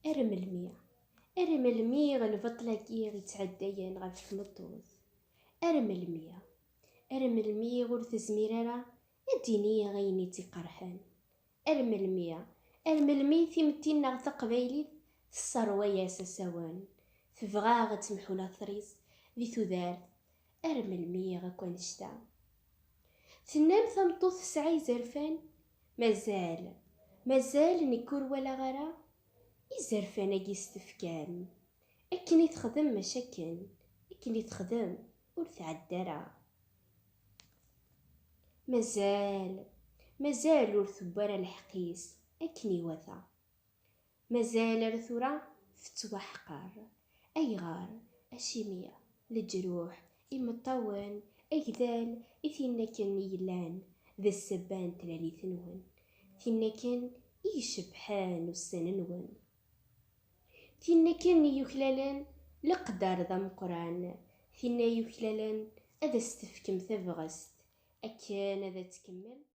أرمل مية البطلة كي غيتعداين غف المطوز. أرمل مية غور تزميرارا الدينية غيني تيقرحان. أرمل مية تيمتينا تقبايلي الصروية سسوان تبغى غتمحو لا ثريز ذي تودار. أرمل مية غاكوان شتا تنام ثمطوط سعي زرفان مازال نيكور ولا غرا يزرفان اكيستفكان اكني تخدم مشاكن اكني تخدم ور تعدرا. مازال ور ثبار الحقيس اكني وثا مازال رثورا فتوحقر ايغار اشيميا لجروح المطون ايذال اثنكن يلان ذا السبان تلالي ثنون ثنكن يشبحان والسننون ثنكن يكلالن لقدر ذا مقران ثنا يكلالن اذا استفكم ثبغست اكان ذا تكمل.